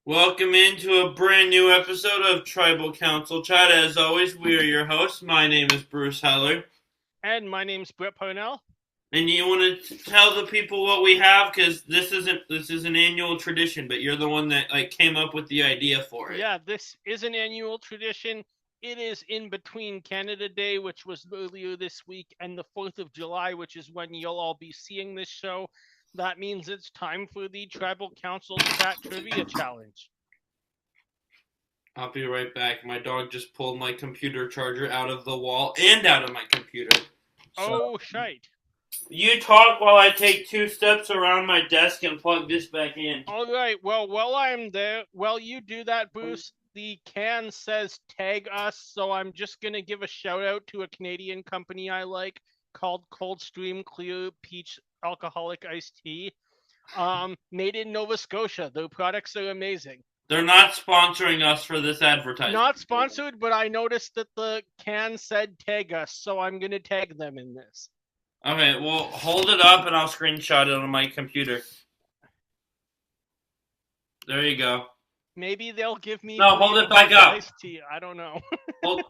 Welcome into a brand new episode of Tribal Council Chat. As always, we are your hosts. My name is Bruce Heller. And my name's Brett Parnell. And you want to tell the people what we have? Because this is an annual tradition, but you're the one that came up with the idea for it. Yeah, this is an annual tradition. It is in between Canada Day, which was earlier this week, and the 4th of July, which is when you'll all be seeing this show. That means it's time for the Tribal Council Chat Trivia Challenge. I'll be right back. My dog just pulled my computer charger out of the wall and out of my computer. Oh, shite. You talk while I take 2 steps around my desk and plug this back in. All right. Well, while you do that, Bruce, the can says tag us, so I'm just going to give a shout out to a Canadian company I like called Coldstream Clear Peach Alcoholic Iced Tea. Made in Nova Scotia. Their products are amazing. They're not sponsoring us for this advertisement. Not sponsored, but I noticed that the can said tag us, so I'm going to tag them in this. Okay, well, hold it up and I'll screenshot it on my computer. There you go. Maybe they'll give me... No, hold it back up. Iced tea. I don't know. hold.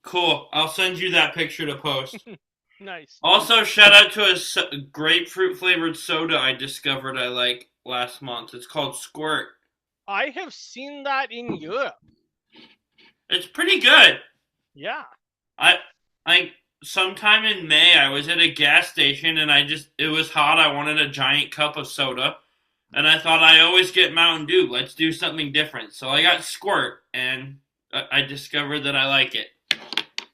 Cool. I'll send you that picture to post. Nice. Also, shout out to a grapefruit-flavored soda I discovered I like last month. It's called Squirt. I have seen that in Europe. It's pretty good. Yeah. Sometime in May, I was at a gas station and it was hot. I wanted a giant cup of soda. And I thought, I always get Mountain Dew. Let's do something different. So I got Squirt, and I discovered that I like it.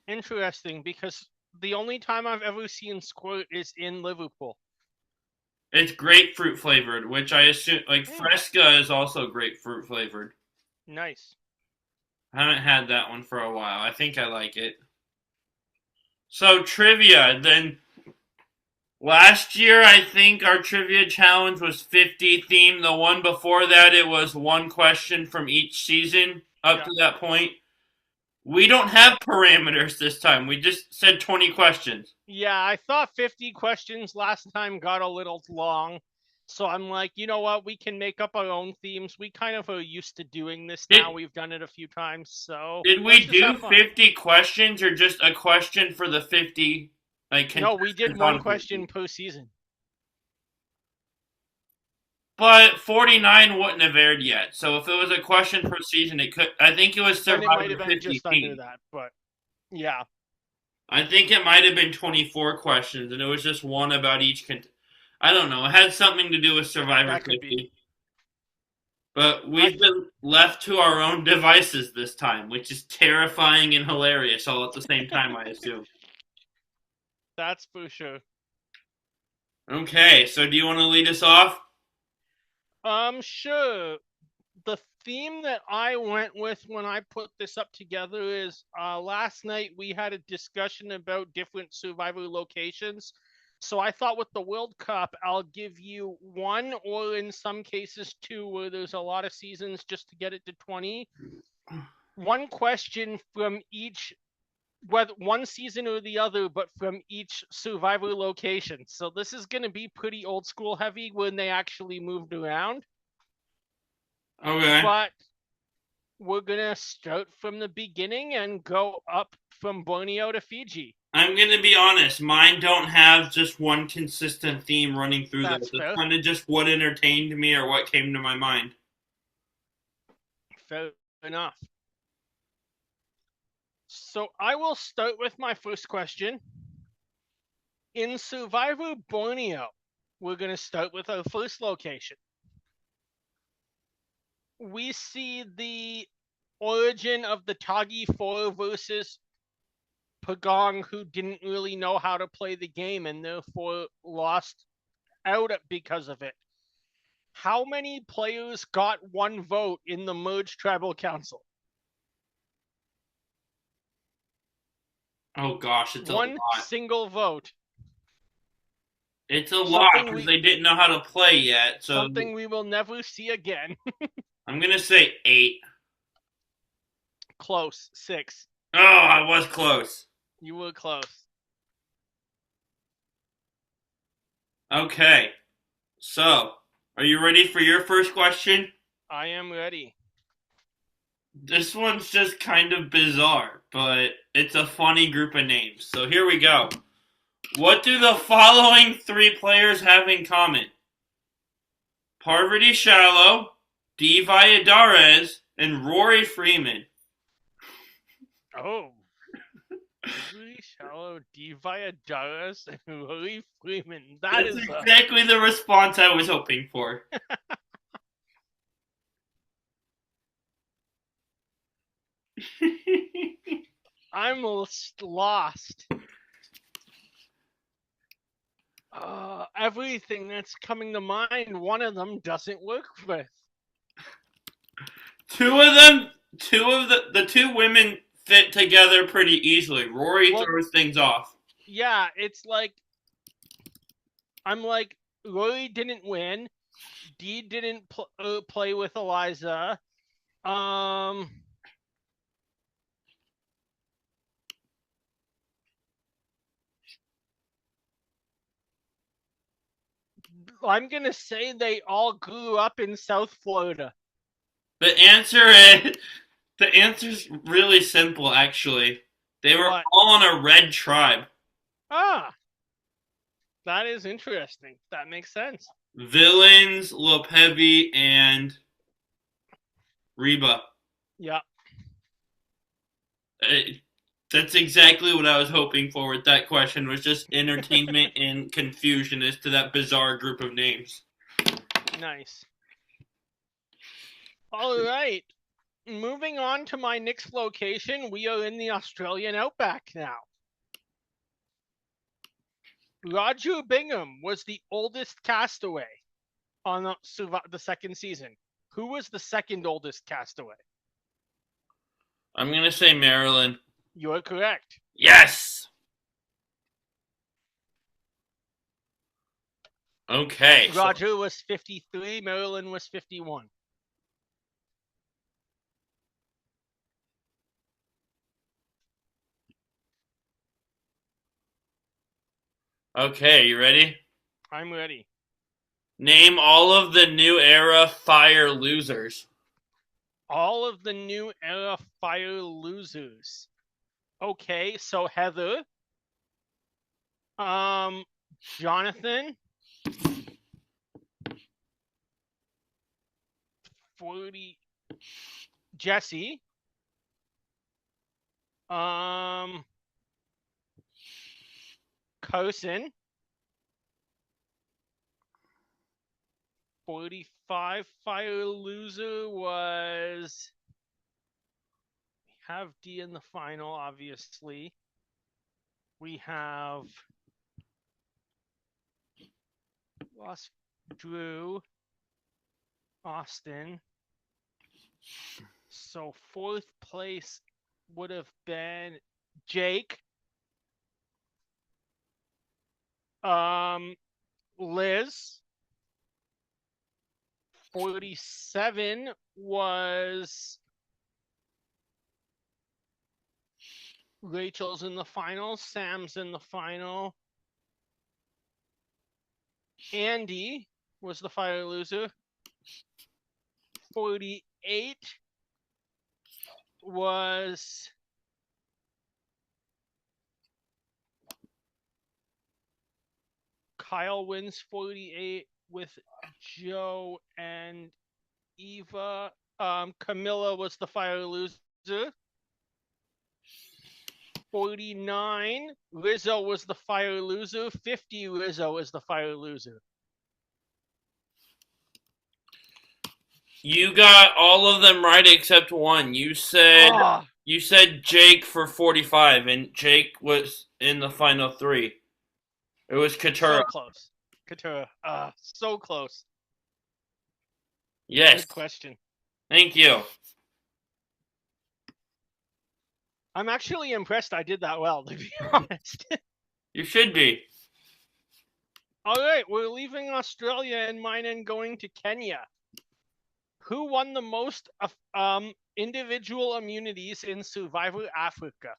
Interesting, because the only time I've ever seen Squirt is in Liverpool. It's grapefruit flavored, which I assume, Fresca is also grapefruit flavored. Nice. I haven't had that one for a while. I think I like it. So, trivia. Then, last year, I think our trivia challenge was 50 themed. The one before that, it was one question from each season up to that point. We don't have parameters this time. We just said 20 questions. Yeah, I thought 50 questions last time got a little long. So I'm like, you know what? We can make up our own themes. We kind of are used to doing this now. We've done it a few times. So did we do 50 questions or just a question for the 50? No, we did one question per season. But 49 wouldn't have aired yet. So if it was a question per season, it could. I think it was Survivor 50. It might have been just under that, but yeah. I think it might have been 24 questions, and it was just one about each. I don't know. It had something to do with Survivor 50. But we've been left to our own devices this time, which is terrifying and hilarious all at the same time, I assume. That's for sure. Okay, so do you want to lead us off? Sure. The theme that I went with when I put this up together is last night we had a discussion about different Survivor locations. So I thought with the World Cup, I'll give you one or in some cases two where there's a lot of seasons just to get it to 20. One question from each, whether one season or the other, but from each Survivor location. So this is going to be pretty old school heavy when they actually moved around. Okay. But we're going to start from the beginning and go up from Borneo to Fiji. I'm going to be honest. Mine don't have just one consistent theme running through them. It's kind of just what entertained me or what came to my mind. Fair enough. So I will start with my first question. In Survivor Borneo, we're going to start with our first location. We see the origin of the Tagi 4 versus Pagong, who didn't really know how to play the game and therefore lost out because of it. How many players got one vote in the merged tribal council? Oh gosh, it's one a lot. One single vote. It's a lot because they didn't know how to play yet. So something we will never see again. I'm going to say 8. Close. 6. Oh, I was close. You were close. Okay. So, Are you ready for your first question? I am ready. This one's just kind of bizarre, but it's a funny group of names. So here we go. What do the following three players have in common? Parvati Shallow, D. Valladares, and Rory Freeman. Oh. Really shallow D. Valladares and Rory Freeman. That's exactly the response I was hoping for. I'm lost. Everything that's coming to mind, one of them doesn't work with. Two of the two women fit together pretty easily. Rory throws things off. Yeah, it's like I'm like Rory didn't win. Dee didn't play with Eliza. I'm gonna say they all grew up in South Florida. The answer's really simple actually. They were all on a red tribe. Ah. That is interesting. That makes sense. Villains, Lopevi, and Reba. Yeah. That's exactly what I was hoping for with that question, was just entertainment and confusion as to that bizarre group of names. Nice. All right. Moving on to my next location, we are in the Australian outback now. Roger Bingham was the oldest castaway on the second season. Who was the second oldest castaway? I'm going to say Marilyn. You are correct. Yes! Okay. Roger was 53, Marilyn was 51. Okay, you ready? I'm ready. Name all of the new era fire losers. All of the new era fire losers. Okay, so Heather, Jonathan, 40, Jesse, Carson, 45 fire loser was, we have D in the final, obviously. We have lost Drew, Austin. So fourth place would have been Jake, Liz. 47 was Rachel's in the final, Sam's in the final. Andy was the fire loser. 48 was Kyle wins 48 with Joe and Eva. Camilla was the fire loser. 49, Rizzo was the fire loser. 50, Rizzo is the fire loser. You got all of them right except one. You said Jake for 45, and Jake was in the final three. It was Katura. So close. Katura. So close. Yes. Good question. Thank you. I'm actually impressed I did that well, to be honest. You should be. All right, we're leaving Australia and mine and going to Kenya. Who won the most individual immunities in Survivor Africa?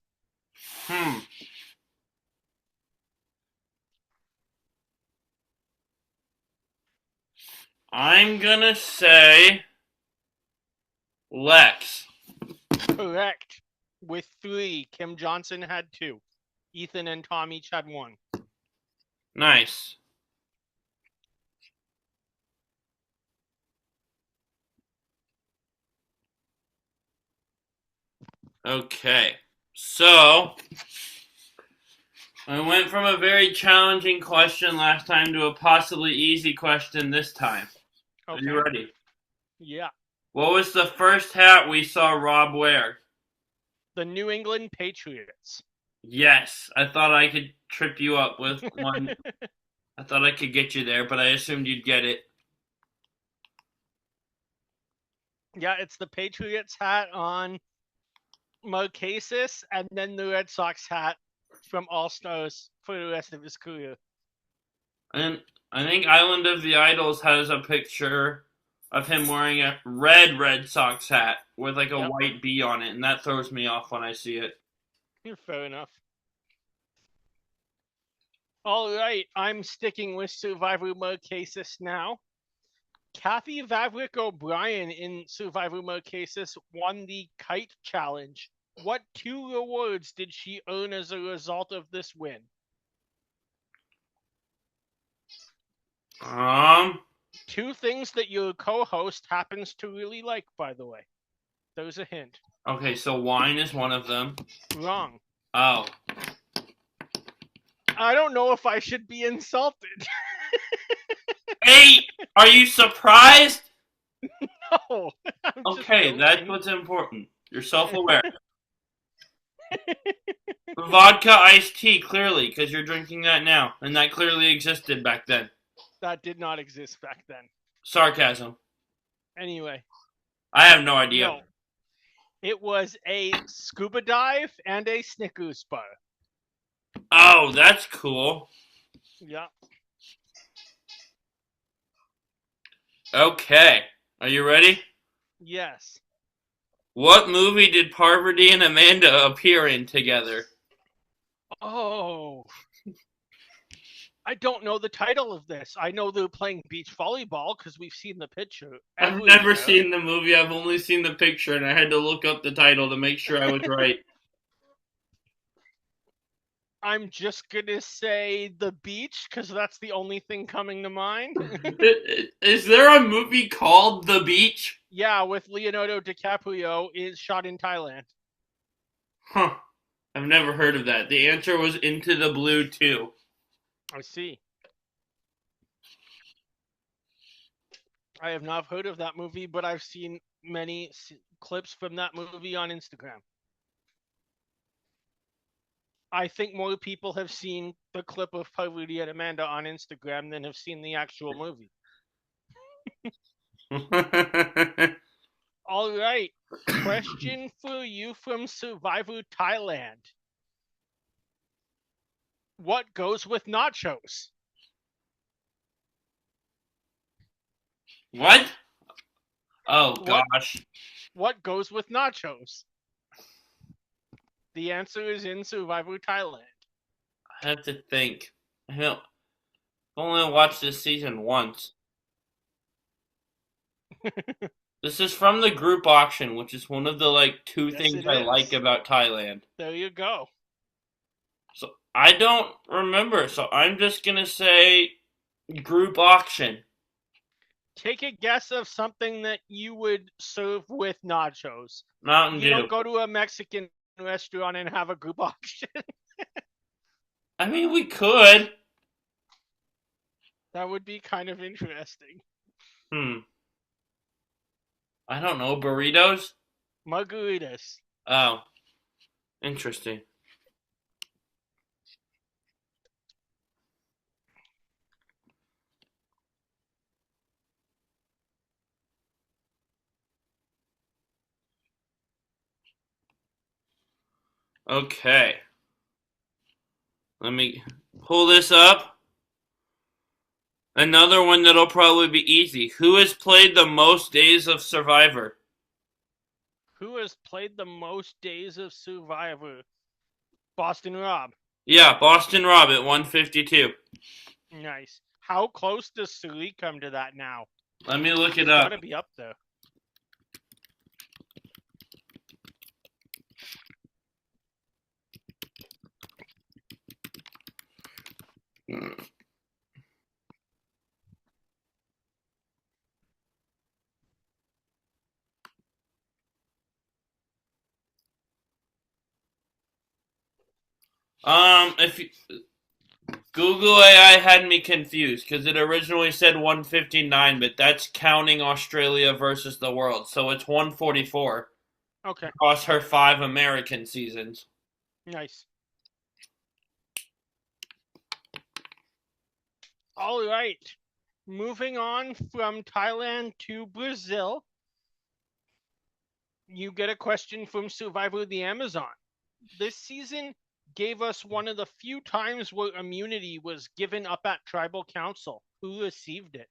I'm gonna say Lex. Correct. With 3, Kim Johnson had 2. Ethan and Tom each had 1. Nice. Okay. So, I went from a very challenging question last time to a possibly easy question this time. Are you Okay. ready? Yeah. What was the first hat we saw Rob wear? The New England Patriots. Yes, I thought I could trip you up with one. I thought I could get you there, but I assumed you'd get it. Yeah, it's the Patriots hat on Marquesas, and then the Red Sox hat from All Stars for the rest of his career. And I think Island of the Idols has a picture of him wearing a Red Sox hat with like a white B on it, and that throws me off when I see it. Fair enough. All right, I'm sticking with Survivor Marquesas now. Kathy Vavrick O'Brien in Survivor Marquesas won the Kite Challenge. What 2 rewards did she earn as a result of this win? 2 things that your co-host happens to really like, by the way. There's a hint. Okay, so wine is one of them. Wrong. Oh. I don't know if I should be insulted. Hey, are you surprised? No. Okay, that's what's important. You're self-aware. Vodka iced tea, clearly, because you're drinking that now, and that clearly existed back then. That did not exist back then. Sarcasm. Anyway. I have no idea. No. It was a scuba dive and a Snickers bar. Oh, that's cool. Yeah. Okay. Are you ready? Yes. What movie did Parvati and Amanda appear in together? Oh. I don't know the title of this. I know they're playing beach volleyball because we've seen the picture. I've never seen the movie. I've only seen the picture, and I had to look up the title to make sure I was right. I'm just going to say The Beach because that's the only thing coming to mind. Is there a movie called The Beach? Yeah, with Leonardo DiCaprio, is shot in Thailand. Huh. I've never heard of that. The answer was Into the Blue 2. I see. I have not heard of that movie, but I've seen many clips from that movie on Instagram. I think more people have seen the clip of Parvati and Amanda on Instagram than have seen the actual movie. All right. Question for you from Survivor Thailand. What goes with nachos? What? Oh, gosh. What goes with nachos? The answer is in Survivor Thailand. I have to think. I've only watched this season once. This is from the group auction, which is one of the 2 things I like about Thailand. There you go. So I don't remember, so I'm just gonna say group auction. Take a guess of something that you would serve with nachos. Mountain Dew. You don't go to a Mexican restaurant and have a group auction. I mean, we could. That would be kind of interesting. I don't know. Burritos? Margaritas. Oh. Interesting. Okay. Let me pull this up. Another one that'll probably be easy. Who has played the most days of Survivor? Who has played the most days of Survivor? Boston Rob. Yeah, Boston Rob at 152. Nice. How close does Suri come to that now? Let me look it It's up. gotta be up there. If you, Google AI had me confused because it originally said 159, but that's counting Australia versus the world, so it's 144 Okay, across her 5 American seasons. nice. All right. Moving on from Thailand to Brazil, you get a question from Survivor of the Amazon. This season gave us one of the few times where immunity was given up at tribal council. Who received it?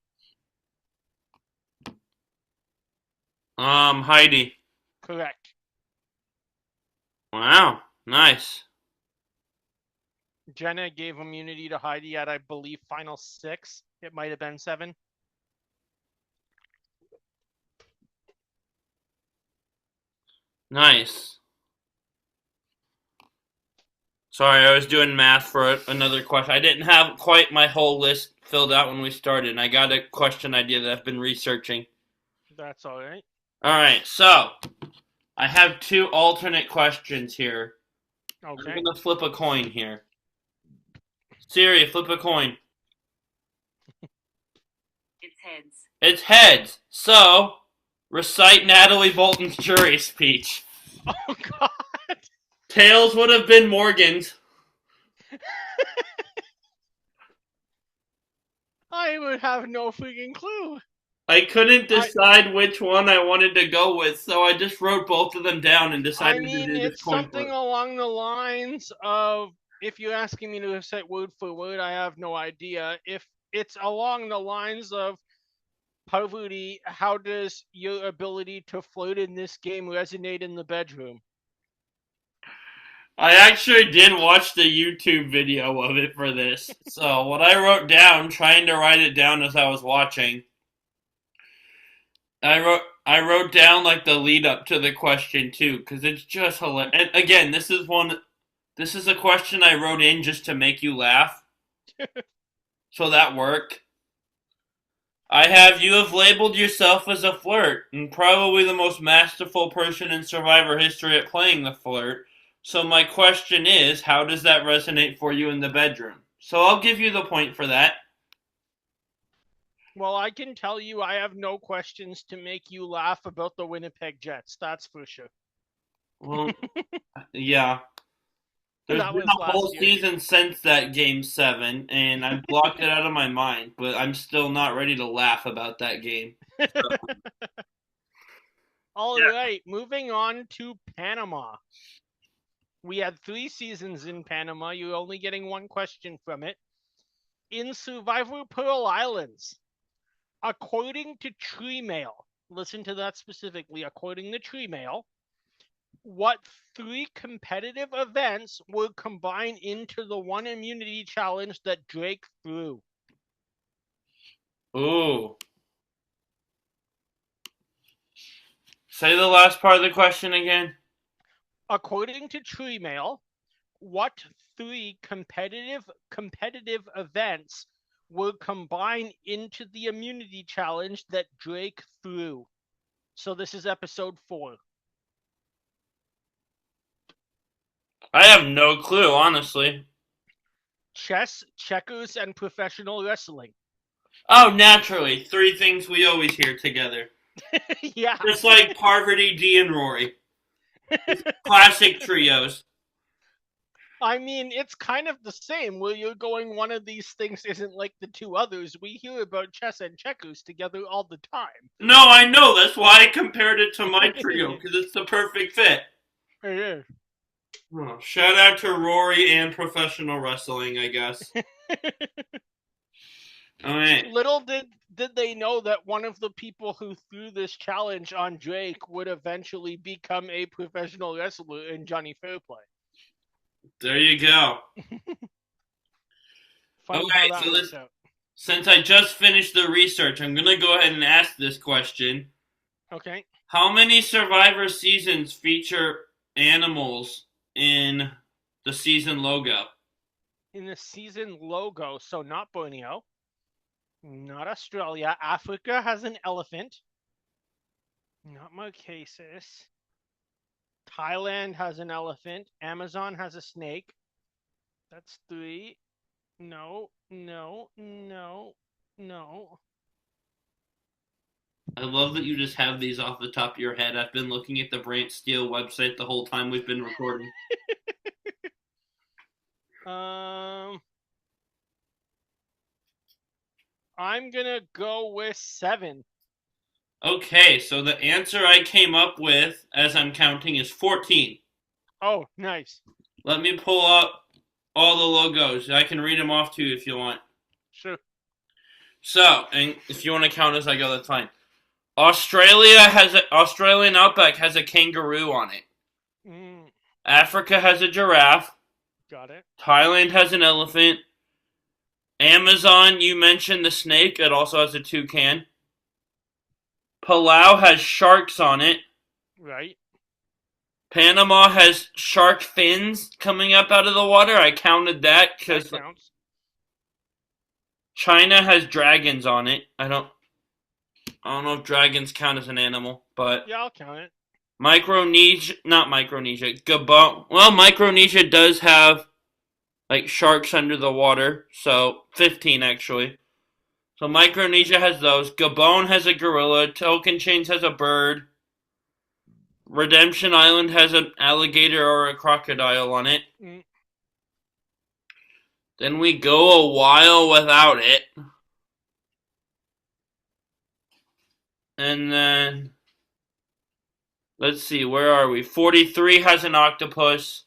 Heidi. Correct. Wow, nice. Jenna gave immunity to Heidi at, I believe, final 6. It might have been 7. Nice. Sorry, I was doing math for another question. I didn't have quite my whole list filled out when we started, and I got a question idea that I've been researching. That's all right. All right, so I have 2 alternate questions here. Okay. I'm gonna flip a coin here. Siri, flip a coin. It's heads. It's heads. So, recite Natalie Bolton's jury speech. Oh, God. Tails would have been Morgan's. I would have no freaking clue. I couldn't decide which one I wanted to go with, so I just wrote both of them down and decided to do this It's coin something flip. along the lines of, if you're asking me to recite word for word, I have no idea. If it's along the lines of, Parvati, how does your ability to flirt in this game resonate in the bedroom? I actually did watch the YouTube video of it for this. So, what I wrote down, trying to write it down as I was watching, I wrote down like the lead up to the question too, because it's just hilarious. And again, this is a question I wrote in just to make you laugh. So that worked. You have labeled yourself as a flirt, and probably the most masterful person in Survivor history at playing the flirt. So my question is, how does that resonate for you in the bedroom? So I'll give you the point for that. Well, I can tell you I have no questions to make you laugh about the Winnipeg Jets. That's for sure. Well, yeah. There's That been was a whole last year. season since that game 7, and I've blocked it out of my mind, but I'm still not ready to laugh about that game. All Yeah. right, moving on to Panama. We had 3 seasons in Panama. You're only getting one question from it. In Survivor Pearl Islands, according to Tree Mail, listen to that specifically, according to Tree Mail, what 3 competitive events were combined into the one immunity challenge that Drake threw? Ooh. Say the last part of the question again. According to Tree Mail, what 3 competitive events were combined into the immunity challenge that Drake threw? So this is episode 4. I have no clue, honestly. Chess, checkers, and professional wrestling. Oh, naturally. 3 things we always hear together. Yeah. Just like Parvati, Dee, and Rory. Classic trios. I mean, it's kind of the same where you're going, one of these things isn't like the 2 others. We hear about chess and checkers together all the time. No, I know. That's why I compared it to my trio, because it's the perfect fit. It is. Oh, shout out to Rory and professional wrestling, I guess. Alright. Little did they know that one of the people who threw this challenge on Drake would eventually become a professional wrestler in Johnny Fairplay. There you go. Funny Okay, how that so works out. Since I just finished the research, I'm going to go ahead and ask this question. Okay. How many Survivor seasons feature animals in the season logo? In the season logo, so not Borneo, not Australia. Africa has an elephant, not Marquesas. Thailand has an elephant. Amazon has a snake. That's 3. No, no, no, no. I love that you just have these off the top of your head. I've been looking at the Brant Steel website the whole time we've been recording. Um, I'm gonna go with 7. Okay, so the answer I came up with, as I'm counting, is 14. Oh, nice. Let me pull up all the logos. I can read them off to you if you want. Sure. So, and if you want to count as I go, that's fine. Australian outback has a kangaroo on it. Mm, Africa has a giraffe. got it. Thailand has an elephant. Amazon, you mentioned the snake. It also has a toucan. Palau has sharks on it. Right. Panama has shark fins coming up out of the water. I counted that That because counts. China has dragons on it. I don't know if dragons count as an animal, but Yeah, I'll count it. Not Micronesia, Gabon. Well, Micronesia does have like sharks under the water, so 15 actually. So Micronesia has those. Gabon has a gorilla. Tocantins has a bird. Redemption Island has an alligator or a crocodile on it. Mm, Then we go a while without it. And then, let's see, where are we? 43 has an octopus.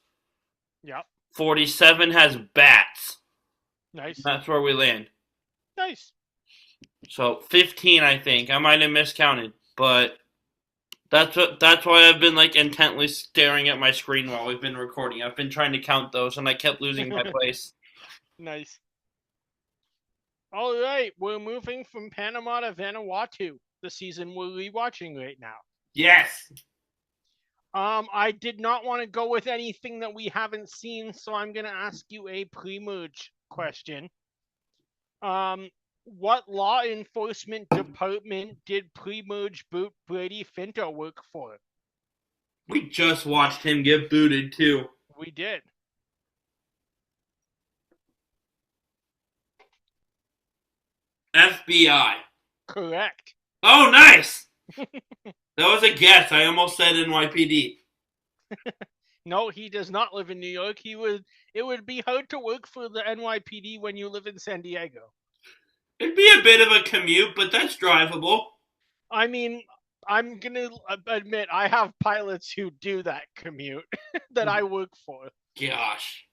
yep. 47 has bats. Nice. That's where we land. Nice. So 15, I think. I might have miscounted, but that's why I've been like intently staring at my screen while we've been recording. I've been trying to count those, and I kept losing my place. Nice. All right, we're moving from Panama to Vanuatu, the season we're rewatching right now. Yes. I did not want to go with anything that we haven't seen, so I'm gonna ask you a pre-merge question. What law enforcement department did pre-merge boot Brady Finto work for? We just watched him get booted too. We did. FBI. Correct. Oh, nice. That was a guess. I almost said NYPD. No, he does not live in New York. It would be hard to work for the NYPD when you live in San Diego. It'd be a bit of a commute, but that's drivable. I mean, I'm gonna admit I have pilots who do that commute that I work for. Gosh.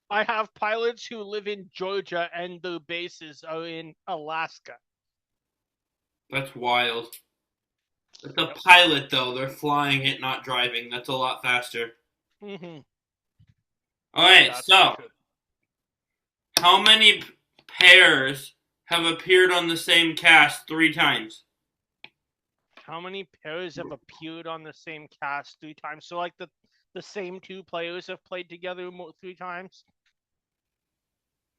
I have pilots who live in Georgia and their bases are in Alaska. That's wild. It's a pilot, though. They're flying it, not driving. That's a lot faster. Mm-hmm. All right, That's so true. how many pairs have appeared on the same cast 3 times? How many pairs have appeared on the same cast 3 times? So, like the same 2 players have played together 3 times?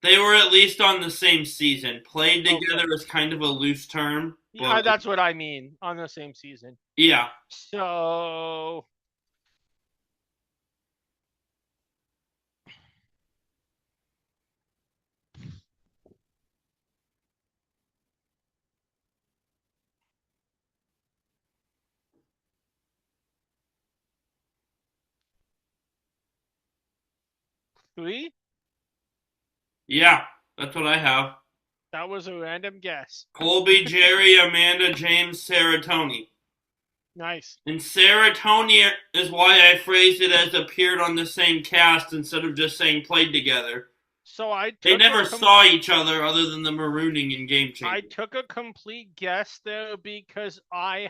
They were at least on the same season. Played together Okay. is kind of a loose term. Yeah, that's what I mean. On the same season. Yeah. So 3? Yeah, that's what I have. That was a random guess. Colby, Jerry, Amanda, James, Sarah, Tony. Nice. And Sarah, Tony is why I phrased it as appeared on the same cast instead of just saying played together. So They never saw each other other than the marooning in Game Changer. I took a complete guess there because I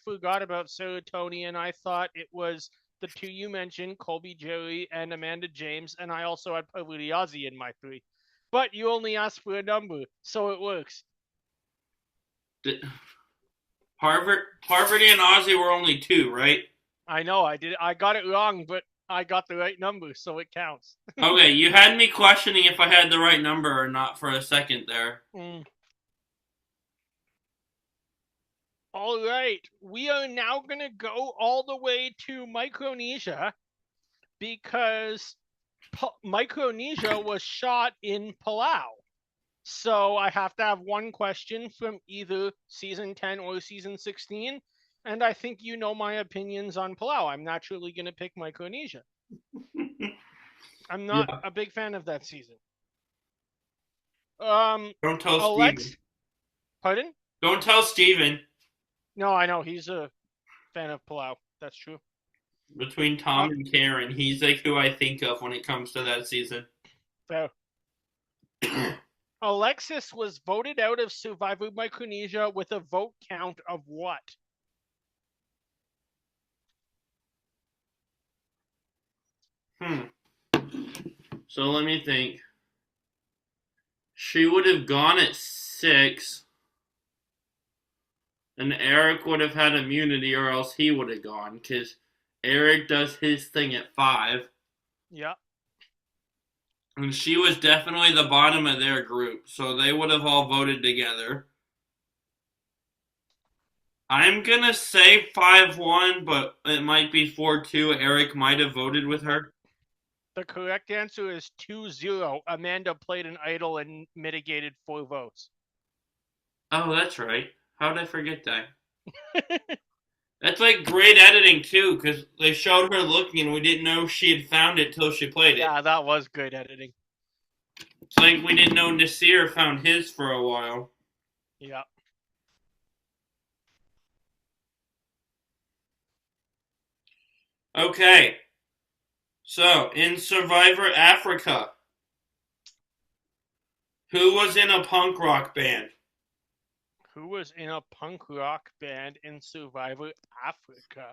forgot about Sarah Tony and I thought it was the 2 you mentioned, Colby Jerry and Amanda James, and I also had Pugliazzi in my 3. But you only asked for a number, so it works. Harvard and Ozzy were only 2, right? I know I got it wrong, but I got the right number, so it counts. Okay, you had me questioning if I had the right number or not for a second there. Mm. All right, we are now going to go all the way to Micronesia because Micronesia was shot in Palau. So I have to have one question from either season 10 or season 16. And I think you know my opinions on Palau. I'm naturally going to pick Micronesia. I'm not Yeah. a big fan of that season. Don't tell Steven. Alex, pardon? Don't tell Steven. No, I know he's a fan of Palau. That's true. Between Tom and Karen, he's like who I think of when it comes to that season. Fair. Alexis was voted out of Survivor Micronesia with a vote count of what? So let me think. She would have gone at 6, and Eric would have had immunity, or else he would have gone, because Eric does his thing at 5. Yeah. And she was definitely the bottom of their group, so they would have all voted together. I'm gonna say 5-1, but it might be 4-2. Eric might have voted with her. The correct answer is 2-0. Amanda played an idol and mitigated 4 votes. Oh, that's right. How did I forget that? That's like great editing too, because they showed her looking and we didn't know she had found it till she played it. Yeah, that was good editing. It's like we didn't know Nasir found his for a while. Yeah. Okay. So, in Survivor Africa, who was in a punk rock band? Who was in a punk rock band in Survivor Africa?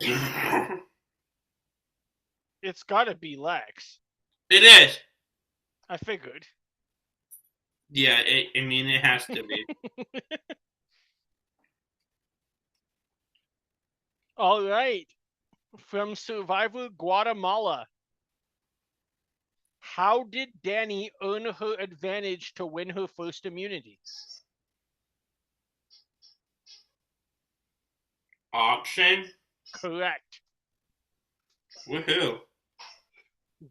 It's gotta be Lex. It is. I figured. Yeah, it has to be. All right. From Survivor Guatemala. How did Danny earn her advantage to win her first immunity? Auction? Correct. Woohoo.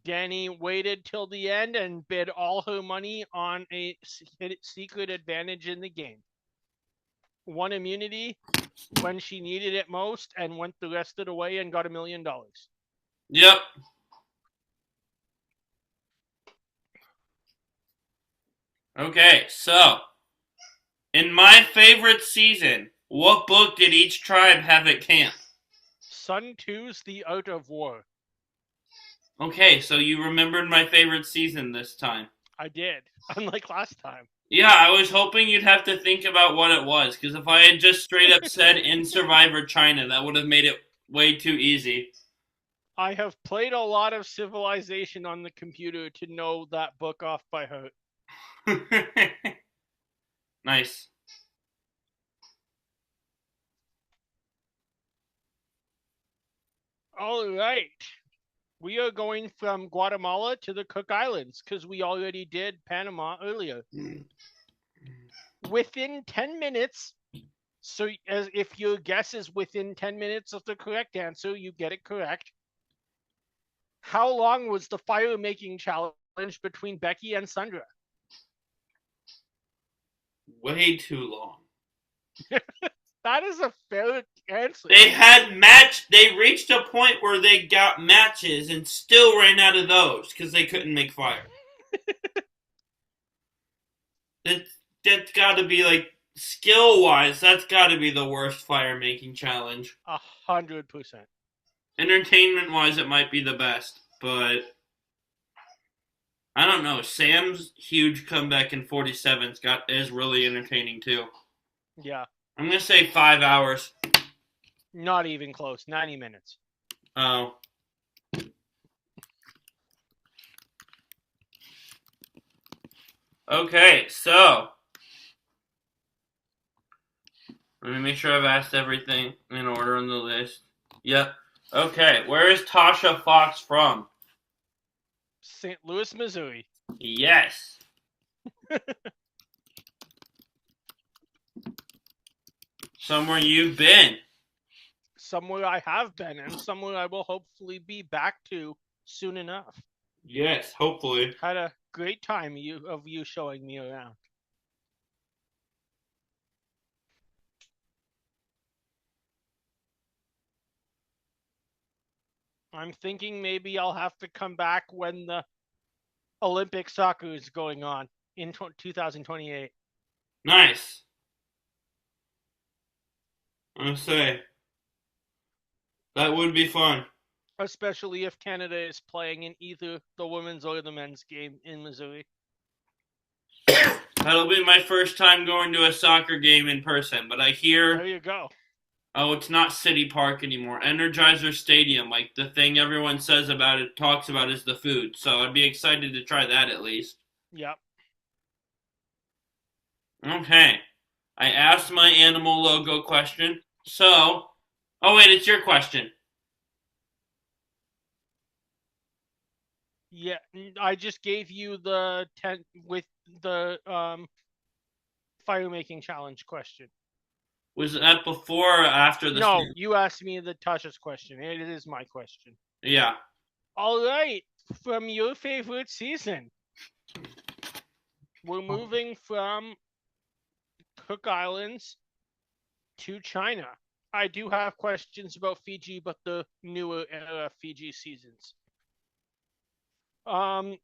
Danny waited till the end and bid all her money on a secret advantage in the game. Won immunity when she needed it most and went the rest of the way and got $1 million. Yep. Okay, so in my favorite season, what book did each tribe have at camp? Sun Tzu's The Art of War. Okay, so you remembered my favorite season this time. I did, unlike last time. Yeah, I was hoping you'd have to think about what it was, because if I had just straight up said in Survivor China, that would have made it way too easy. I have played a lot of Civilization on the computer to know that book off by heart. Nice. All right. We are going from Guatemala to the Cook Islands because we already did Panama earlier. Within 10 minutes, so as if your guess is within 10 minutes of the correct answer, you get it correct. How long was the fire making challenge between Becky and Sandra? Way too long. That is a fair answer. They reached a point where they got matches and still ran out of those because they couldn't make fire. That's got to be like skill-wise, that's got to be the worst fire-making challenge. 100%. Entertainment-wise, it might be the best, but I don't know. Sam's huge comeback in 47 is really entertaining too. Yeah. I'm gonna say 5 hours. Not even close. 90 minutes. Oh. Okay, so let me make sure I've asked everything in order on the list. Yep. Okay, where is Tasha Fox from? St. Louis, Missouri. Yes. Somewhere you've been. Somewhere I have been, and somewhere I will hopefully be back to soon enough. Yes, hopefully. Had a great time of you showing me around. I'm thinking maybe I'll have to come back when the Olympic soccer is going on in 2028. Nice. I say that would be fun. Especially if Canada is playing in either the women's or the men's game in Missouri. That'll be my first time going to a soccer game in person, but I There hear, you go. oh, it's not City Park anymore. Energizer Stadium, like the thing everyone says about it, talks about is the food. So I'd be excited to try that at least. Yep. Okay. I asked my animal logo question. So, oh wait, it's your question. Yeah, I just gave you the 10 with the fire making challenge question. Was that before or after the No, snake? you asked me the Tasha's question. It is my question. Yeah. All right, from your favorite season, we're moving from Cook Islands to China. I do have questions about Fiji, but the newer era Fiji seasons. Um,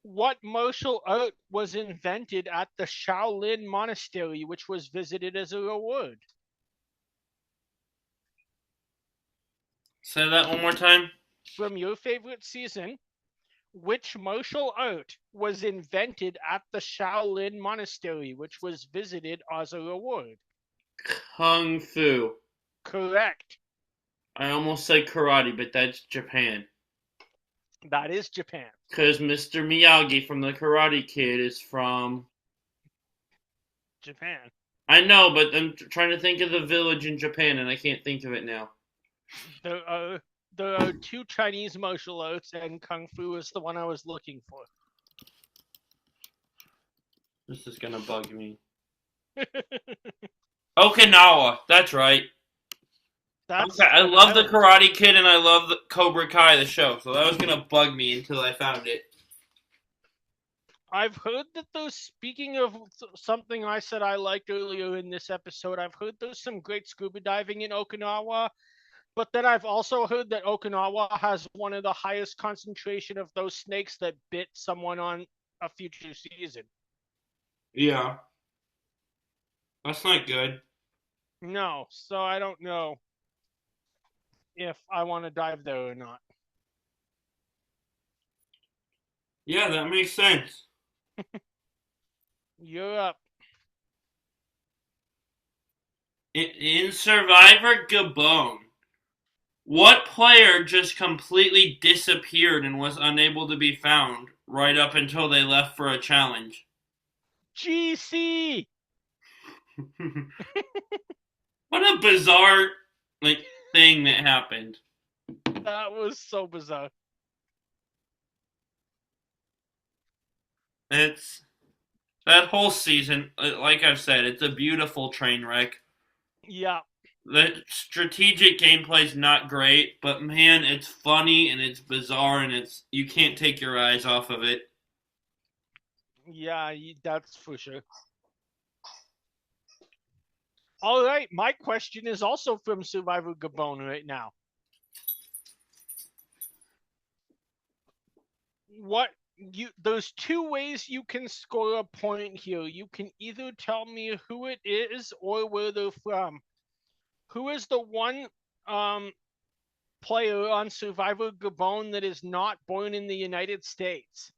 what martial art was invented at the Shaolin Monastery, which was visited as a reward? Say that one more time. From your favorite season, which martial art was invented at the Shaolin Monastery, which was visited as a reward? Kung Fu. Correct. I almost said karate, but that's Japan. That is Japan. Because Mr. Miyagi from the Karate Kid is from. Japan. I know, but I'm trying to think of the village in Japan, and I can't think of it now. There are two Chinese martial arts, and Kung Fu is the one I was looking for. This is gonna bug me. Okinawa. That's right. That's Okay, I an love the island. Karate Kid, and I love the Cobra Kai, the show. So that was gonna bug me until I found it. I've heard that there's, speaking of something I said I liked earlier in this episode, I've heard there's some great scuba diving in Okinawa, but then I've also heard that Okinawa has one of the highest concentration of those snakes that bit someone on a future season. Yeah, that's not good. No, so I don't know if I want to dive there or not. Yeah, that makes sense. You're up. In Survivor Gabon, what player just completely disappeared and was unable to be found right up until they left for a challenge? GC! What a bizarre thing that happened. That was so bizarre. It's that whole season, like I've said, it's a beautiful train wreck. Yeah. The strategic gameplay's not great, but man, it's funny and it's bizarre and you can't take your eyes off of it. Yeah, that's for sure. All right, my question is also from Survivor Gabon right now. There's two ways you can score a point here. You can either tell me who it is or where they're from. Who is the one player on Survivor Gabon that is not born in the United States?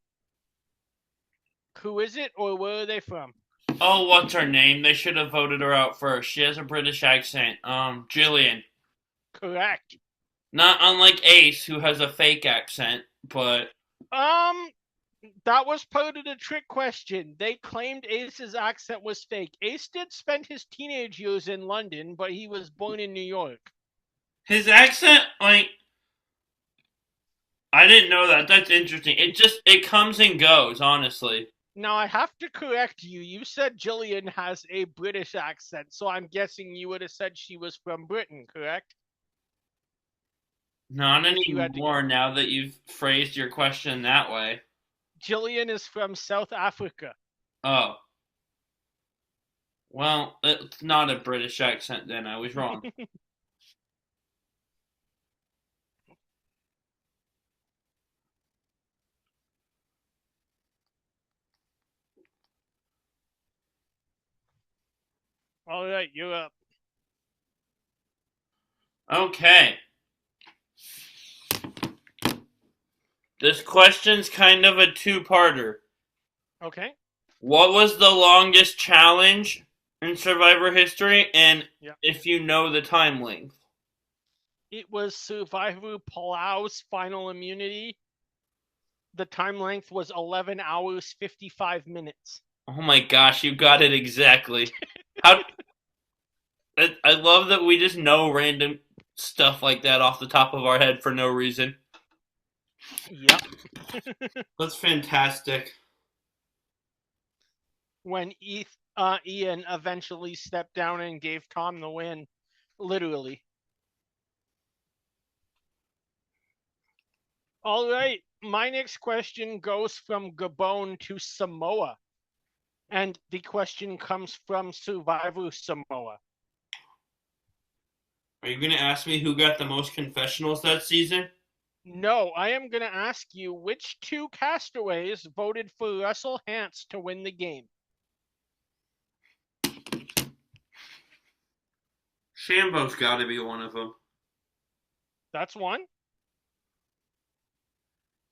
Who is it, or where are they from? Oh, what's her name? They should have voted her out first. She has a British accent. Jillian. Correct. Not unlike Ace, who has a fake accent, but That was part of the trick question. They claimed Ace's accent was fake. Ace did spend his teenage years in London, but he was born in New York. His accent, like, I didn't know that. That's interesting. It comes and goes, honestly. Now, I have to correct you. You said Jillian has a British accent, so I'm guessing you would have said she was from Britain, correct? Not If you had to, anymore now that you've phrased your question that way. Jillian is from South Africa. Oh. Well, it's not a British accent then. I was wrong. All right, you're up. Okay. This question's kind of a two-parter. Okay. What was the longest challenge in Survivor history? And Yeah. if you know the time length. It was Survivor Palau's final immunity. The time length was 11 hours, 55 minutes. Oh my gosh, you got it exactly. How I love that we just know random stuff like that off the top of our head for no reason. Yep. That's fantastic. When Ian eventually stepped down and gave Tom the win, literally. All right, my next question goes from Gabon to Samoa. And the question comes from Survivor Samoa. Are you going to ask me who got the most confessionals that season? No, I am going to ask you which two castaways voted for Russell Hantz to win the game. Shambo's got to be one of them. That's one.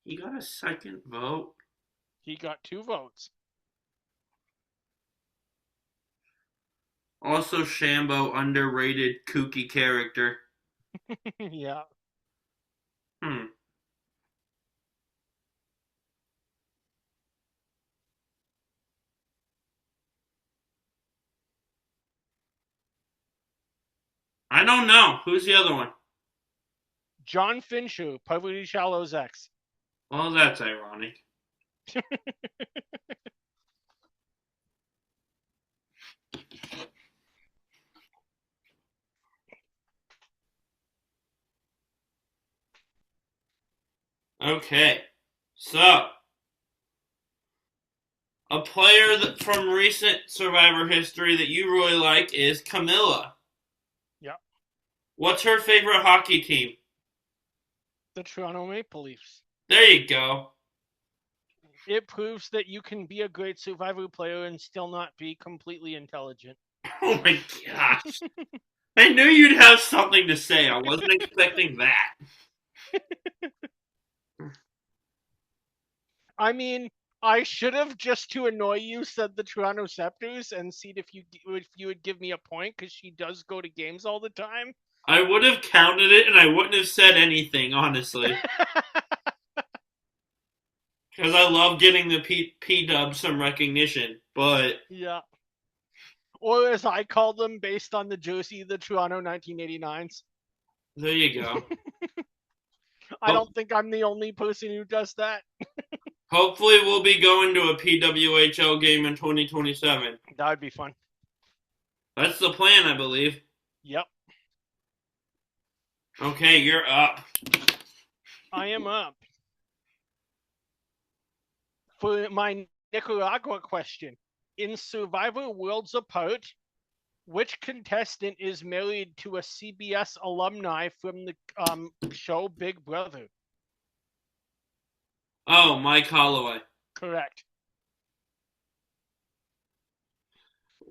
He got a second vote. He got 2 votes. Also, Shambo, underrated kooky character. Yeah. I don't know. Who's the other one? John Fincher, Beverly Shallow's ex. Well, that's ironic. Okay, so a player that from recent Survivor history that you really like is Camilla. Yeah. What's her favorite hockey team? The Toronto Maple Leafs. There you go. It proves that you can be a great Survivor player and still not be completely intelligent. Oh my gosh. I knew you'd have something to say. I wasn't expecting that. I mean, I should have, just to annoy you, said the Toronto Scepters and seen if you would give me a point, because she does go to games all the time. I would have counted it and I wouldn't have said anything, honestly. Because I love getting the P-dub some recognition, but... Yeah. Or as I call them, based on the jersey, the Toronto 1989s. There you go. I don't think I'm the only person who does that. Hopefully we'll be going to a PWHL game in 2027. That would be fun. That's the plan, I believe. Yep. Okay, you're up. I am up. For my Nicaragua question, in Survivor Worlds Apart, which contestant is married to a CBS alumni from the show Big Brother? Oh, Mike Holloway. Correct.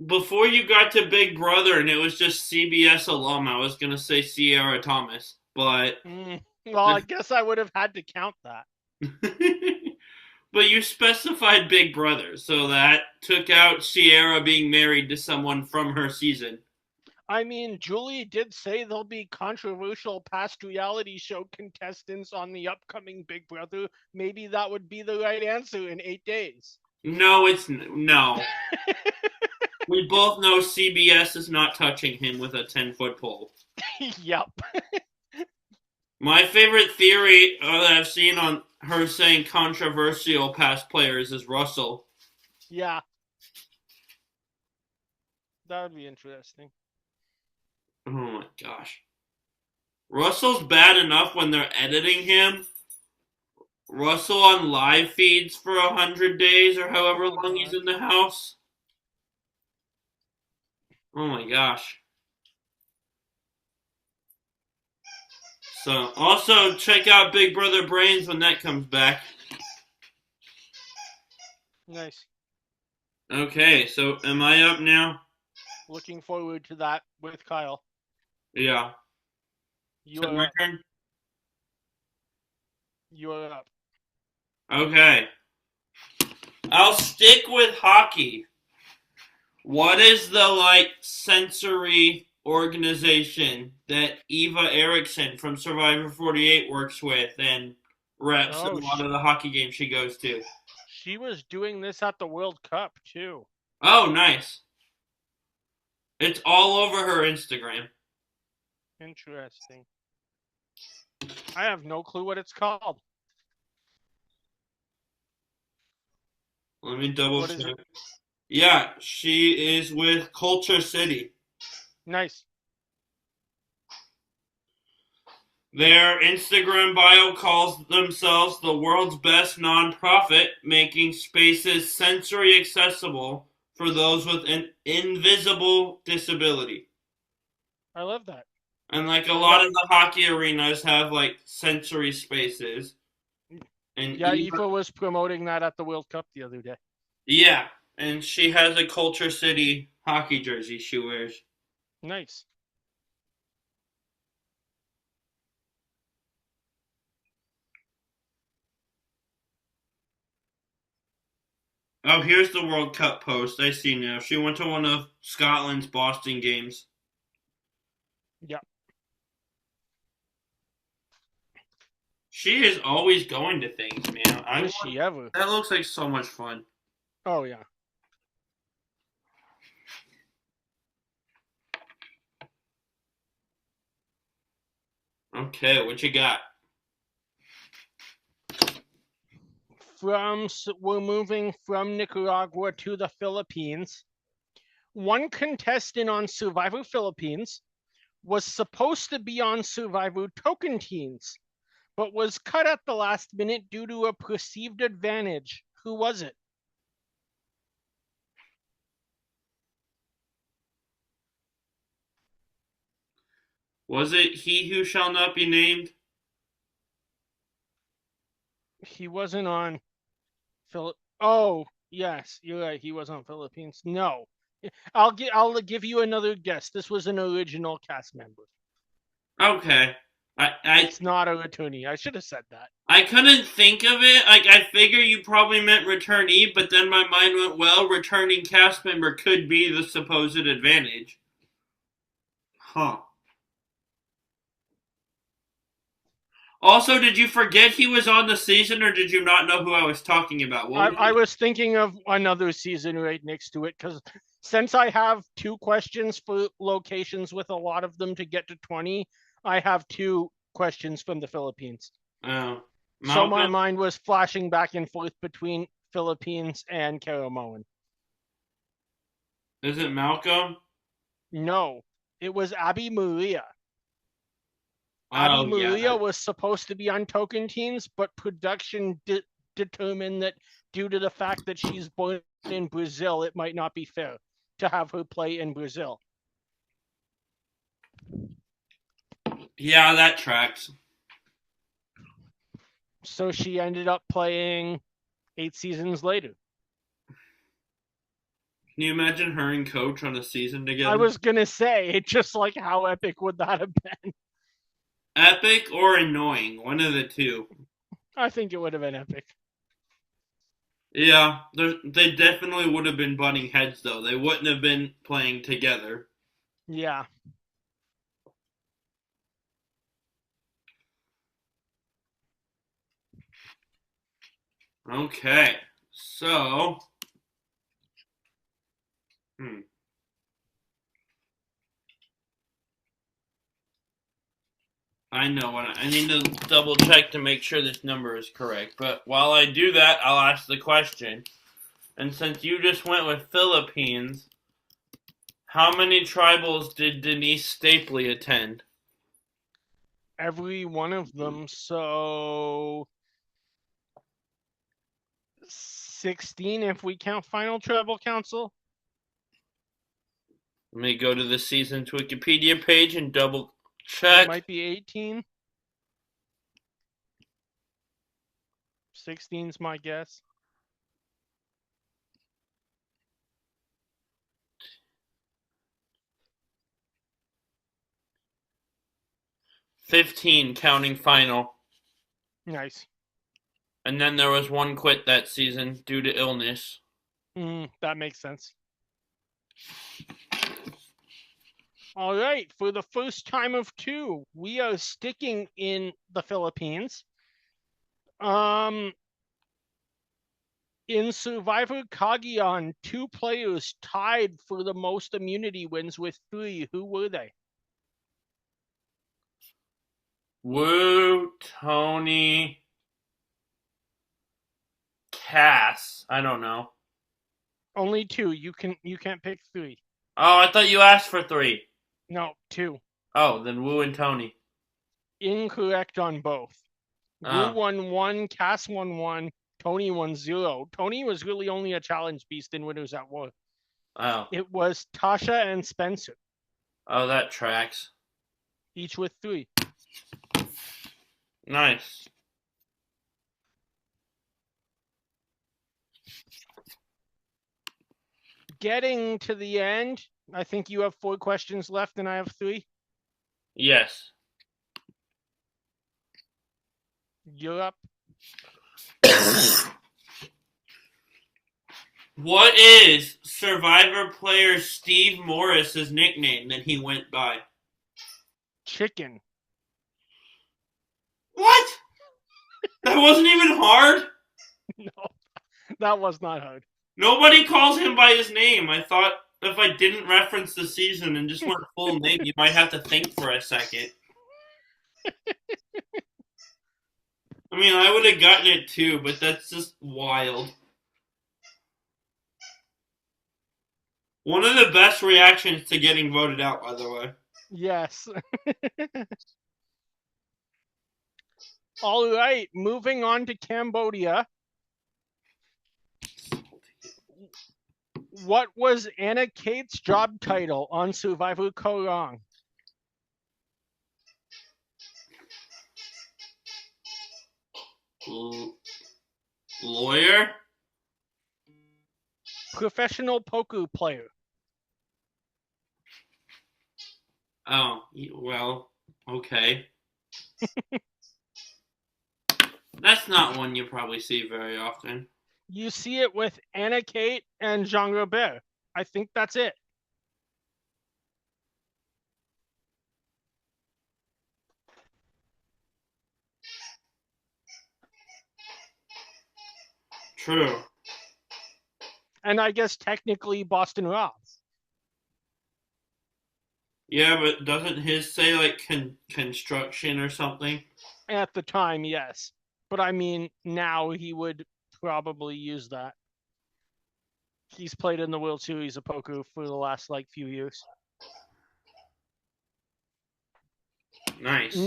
Before you got to Big Brother and it was just CBS alum, I was going to say Sierra Thomas, but... Well, I guess I would have had to count that. But you specified Big Brother, so that took out Sierra being married to someone from her season. I mean, Julie did say there'll be controversial past reality show contestants on the upcoming Big Brother. Maybe that would be the right answer in 8 days. No, no. We both know CBS is not touching him with a 10-foot pole. Yep. My favorite theory that I've seen on her saying controversial past players is Russell. Yeah. That would be interesting. Oh my gosh. Russell's bad enough when they're editing him. Russell on live feeds for 100 days or however Oh, long he's God. in the house. Oh my gosh. So, also check out Big Brother Brains when that comes back. Nice. Okay, so am I up now? Looking forward to that with Kyle. Yeah. You Is it are my up. turn? You are up. Okay. I'll stick with hockey. What is the sensory organization that Eva Eriksson from Survivor 48 works with and reps a Oh, lot of the hockey games she goes to? she was doing this at the World Cup, too. Oh, nice. It's all over her Instagram. Interesting. I have no clue what it's called. Let me double What is check. it? Yeah, she is with Culture City. Nice. Their Instagram bio calls themselves the world's best nonprofit, making spaces sensory accessible for those with an invisible disability. I love that. And a Yeah, lot of the hockey arenas have sensory spaces. And yeah. Eva was promoting that at the World Cup the other day. yeah, and she has a Culture City hockey jersey she wears. Nice. Oh, here's the World Cup post. I see now. She went to one of Scotland's Boston games. Yeah. She is always going to things, man. Is she ever? That looks like so much fun. Oh, yeah. Okay, what you got? We're moving from Nicaragua to the Philippines. One contestant on Survivor Philippines was supposed to be on Survivor Tocantins, but was cut at the last minute due to a perceived advantage. Who was it? Was it He Who Shall Not Be Named? He wasn't on Philip. Oh, yes, you're right. He was on Philippines. No, I'll give you another guess. This was an original cast member. Okay. It's not a returnee. I should have said that. I couldn't think of it. I figure you probably meant returnee, but then my mind went, well, returning cast member could be the supposed advantage. Huh. Also, did you forget he was on the season, or did you not know who I was talking about? I was thinking of another season right next to it because since I have two questions for locations with a lot of them to get to 20, I have two questions from the Philippines. Oh. So my mind was flashing back and forth between Philippines and Caramoan. Is it Malcolm? No, it was Abby Maria. Abby Maria was supposed to be on Tocantins, but production determined that due to the fact that she's born in Brazil, it might not be fair to have her play in Brazil. Yeah, that tracks. So she ended up playing 8 seasons later. Can you imagine her and Coach on a season together? I was going to say, just like how epic would that have been? Epic or annoying, one of the two. I think it would have been epic. Yeah, they definitely would have been butting heads, though. They wouldn't have been playing together. Yeah. Okay. So, hmm. I know what I need to double check to make sure this number is correct. But while I do that, I'll ask the question. And since you just went with Philippines, how many tribals did Denise Stapley attend? Every one of them. So 16 if we count Final Tribal Council. Let me go to the season's Wikipedia page and double It check. might be 18. 16's my guess. $15 counting final. Nice. And then there was one quit that season due to illness. That makes sense. All right, for the first time of two, we are sticking in the Philippines. In Survivor Cagayan, 2 players tied for the most immunity wins with 3. Who were they? Woo, Tony, Cass. I don't know. Only 2. You can't pick 3. Oh, I thought you asked for 3. No, 2. Oh, then Woo and Tony. Incorrect on both. Wu won 1, Cass won 1, Tony won 0. Tony was really only a challenge beast in Winners at War. Oh. It was Tasha and Spencer, Oh, that tracks. each with 3. Nice. Getting to the end, I think you have 4 questions left and I have 3. Yes. You're up. What is Survivor player Steve Morris's nickname that he went by? Chicken. What? That wasn't even hard? No, that was not hard. Nobody calls him by his name. I thought if I didn't reference the season and just went full name, you might have to think for a second. I mean, I would have gotten it too, but that's just wild. One of the best reactions to getting voted out, by the way. Yes. All right, moving on to Cambodia. What was Anna Kate's job title on Survivor Korong? Lawyer? Professional poker player. Oh, well, okay. That's not one you probably see very often. You see it with Anna Kate and Jean Robert. I think that's it. True. And I guess technically Boston Rob. Yeah, but doesn't his say like construction or something? At the time, yes. But I mean, now he would probably use that. He's played in the World Series of Poker for the last few years. Nice.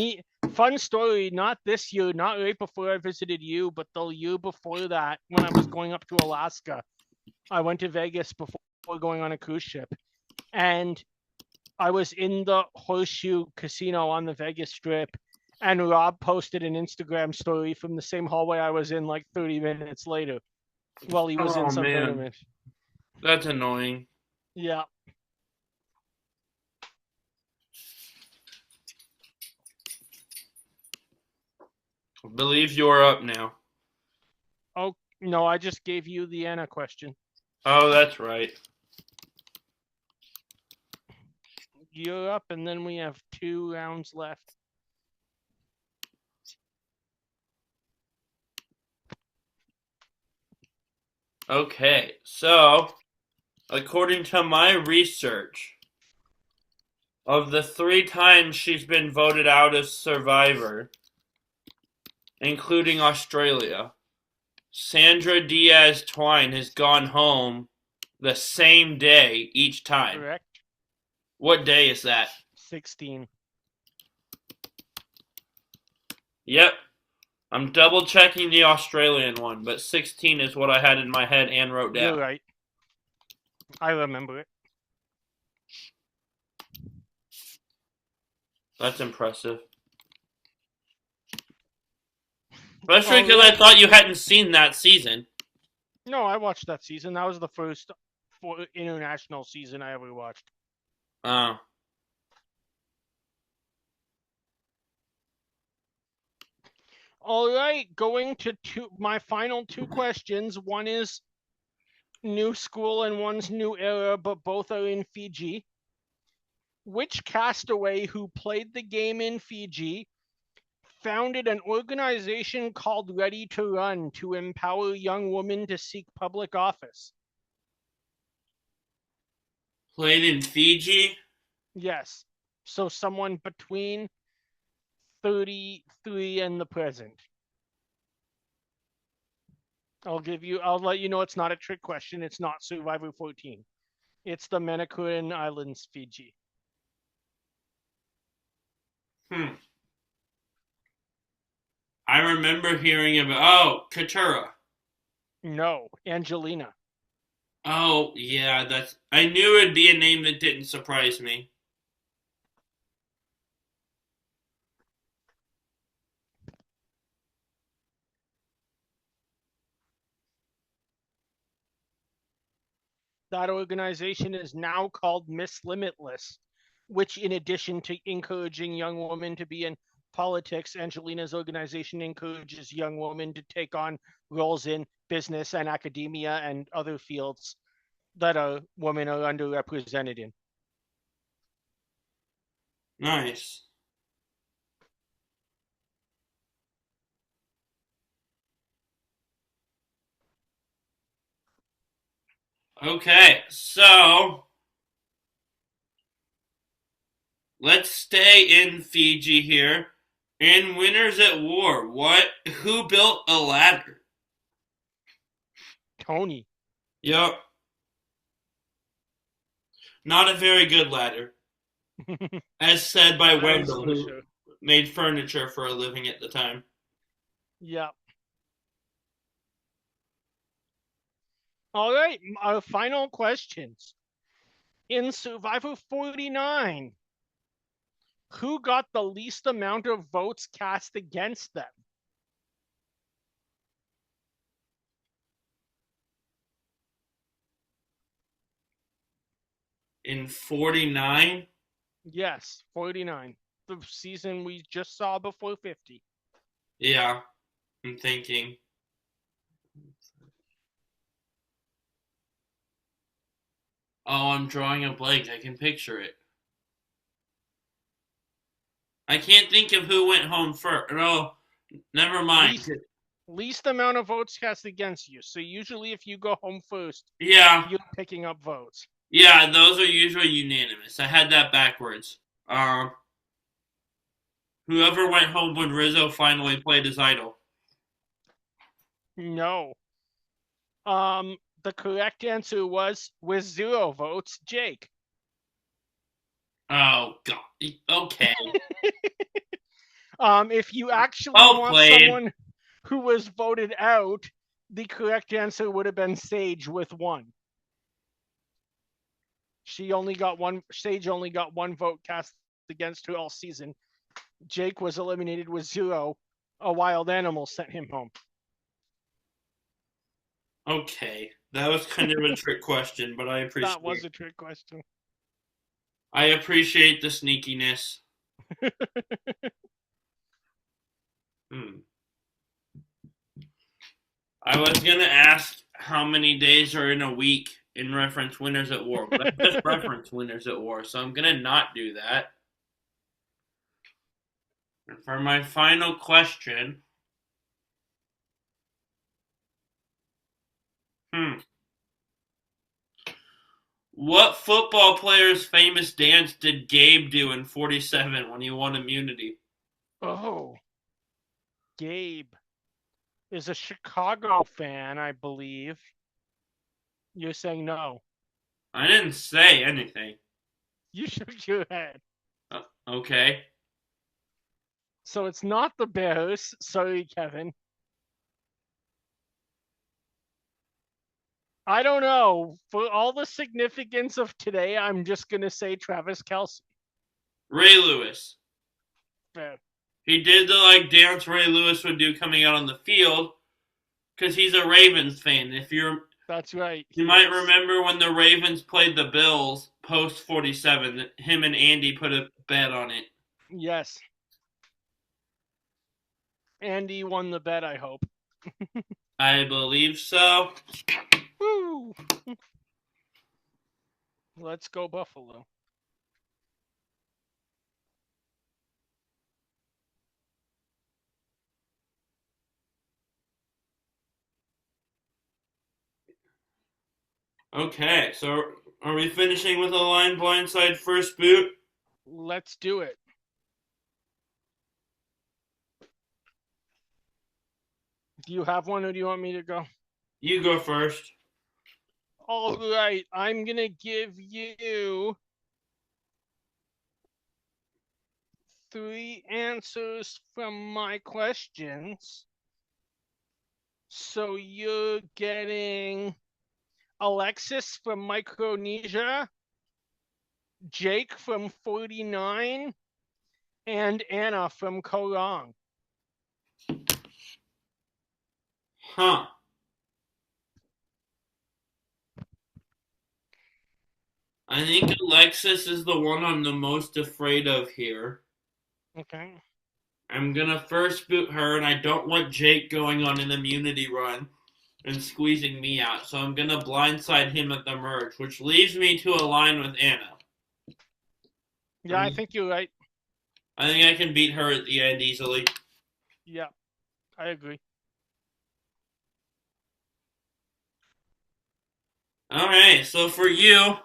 Fun story, not this year, not right before I visited you, but the year before that, when I was going up to Alaska. I went to Vegas before going on a cruise ship. And I was in the Horseshoe Casino on the Vegas Strip, and Rob posted an Instagram story from the same hallway I was in 30 minutes later while he was in some tournament. That's annoying. Yeah. I believe you're up now. Oh, no, I just gave you the Anna question. Oh, that's right. gear up, and then we have 2 rounds left. Okay, so according to my research, of the 3 times she's been voted out as Survivor, including Australia, Sandra Diaz Twine has gone home the same day each time. Correct? What day is that? 16. Yep. I'm double checking the Australian one, but 16 is what I had in my head and wrote down. You're right. I remember it. That's impressive. Especially because I thought you hadn't seen that season. No, I watched that season. That was the first international season I ever watched. Oh. All right, going to my final 2 questions. One is new school and one's new era, but both are in Fiji. Which castaway who played the game in Fiji founded an organization called Ready to Run to empower young women to seek public office? Played in Fiji? Yes. So someone between 33 and the present. I'll let you know it's not a trick question. It's not Survivor 14. It's the Manikurin Islands, Fiji. I remember hearing about, Katura. No, Angelina. Oh, yeah, I knew it'd be a name that didn't surprise me. That organization is now called Miss Limitless, which, in addition to encouraging young women to be in politics, Angelina's organization encourages young women to take on roles in business and academia and other fields that women are underrepresented in. Nice. Okay, so let's stay in Fiji here. In Winners at War, who built a ladder? Tony. Yup. Not a very good ladder. As said by Wendell, who made furniture for a living at the time. Yep. All right, our final questions. In Survivor 49, who got the least amount of votes cast against them? In 49? Yes, 49. The season we just saw before 50. Yeah, I'm thinking. Oh, I'm drawing a blank. I can picture it. I can't think of who went home first. No, never mind. Least amount of votes cast against you. So usually if you go home first, yeah, you're picking up votes. Yeah, those are usually unanimous. I had that backwards. Whoever went home when Rizzo finally played his idol. No. The correct answer was, with 0 votes, Jake. Oh God. Okay. If you actually want someone who was voted out, the correct answer would have been Sage with 1. Sage only got 1 vote cast against her all season. Jake was eliminated with 0. A wild animal sent him home. Okay. That was kind of a trick question, but I appreciate it. That was a trick question. I appreciate the sneakiness. I was going to ask how many days are in a week in reference Winners at War, but I just referenced Winners at War, so I'm gonna not do that. And for my final question, hmm, what football player's famous dance did Gabe do in '47 when he won immunity? Oh, Gabe is a Chicago fan, I believe. You're saying no. I didn't say anything. You shook your head. Okay. So it's not the Bears. Sorry, Kevin. I don't know. For all the significance of today, I'm just going to say Travis Kelce. Ray Lewis. Fair. He did the dance Ray Lewis would do coming out on the field because he's a Ravens fan. That's right. You might remember when the Ravens played the Bills post 47, him and Andy put a bet on it. Yes. Andy won the bet, I hope. I believe so. Woo! Let's go Buffalo. Okay, so are we finishing with a line blindside first boot? Let's do it. Do you have one or do you want me to go? You go first. All right, I'm going to give you 3 answers from my questions. So you're getting Alexis from Micronesia, Jake from 49, and Anna from Korong. Huh. I think Alexis is the one I'm the most afraid of here. Okay. I'm gonna first boot her, and I don't want Jake going on an immunity run and squeezing me out, so I'm gonna blindside him at the merge, which leaves me to align with Anna. Yeah, I think you're right. I think I can beat her at the end easily. Yeah, I agree. Alright, so for you,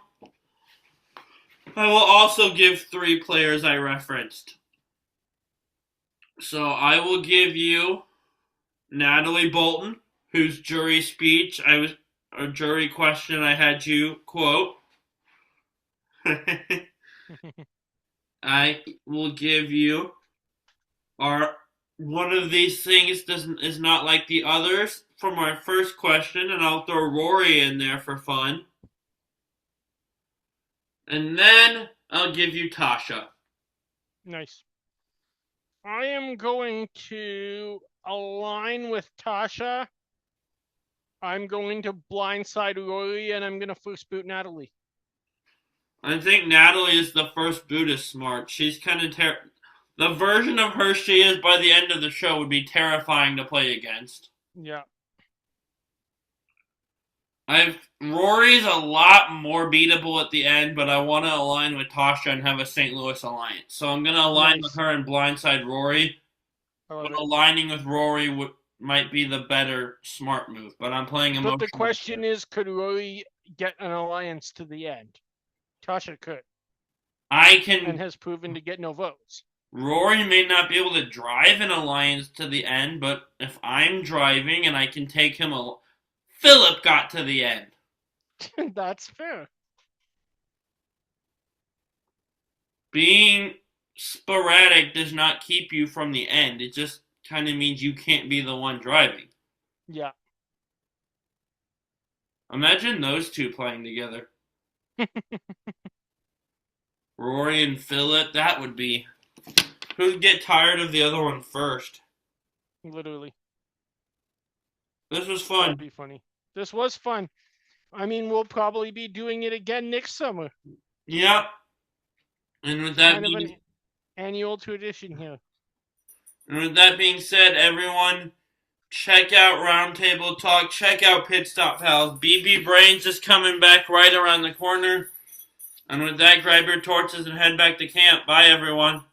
I will also give 3 players I referenced. So I will give you Natalie Bolton, whose jury speech a jury question I had you quote. I will give you one of these things is not like the others for my first question, and I'll throw Rory in there for fun. And then I'll give you Tasha. Nice. I am going to align with Tasha. I'm going to blindside Rory, and I'm going to first boot Natalie. I think Natalie is the first Buddhist smart. She's kind of the version of her she is by the end of the show would be terrifying to play against. Yeah. Rory's a lot more beatable at the end, but I want to align with Tasha and have a St. Louis alliance. So I'm going to align with her and blindside Rory. But aligning with Rory might be the better smart move. But I'm playing emotional. But the question is, could Rory get an alliance to the end? Tasha could. And has proven to get no votes. Rory may not be able to drive an alliance to the end, but if I'm driving and I can take him Philip got to the end. That's fair. Being sporadic does not keep you from the end. It just kind of means you can't be the one driving. Yeah. Imagine those two playing together. Rory and Philip, that would be... Who'd get tired of the other one first? Literally. This was fun. That'd be funny. This was fun. I mean, we'll probably be doing it again next summer. Yep. And with that kind of an annual tradition here. And with that being said, everyone, Check out Roundtable Talk. Check out Pit Stop Pals. BB Brains is coming back right around the corner. And with that, grab your torches and head back to camp. Bye, everyone.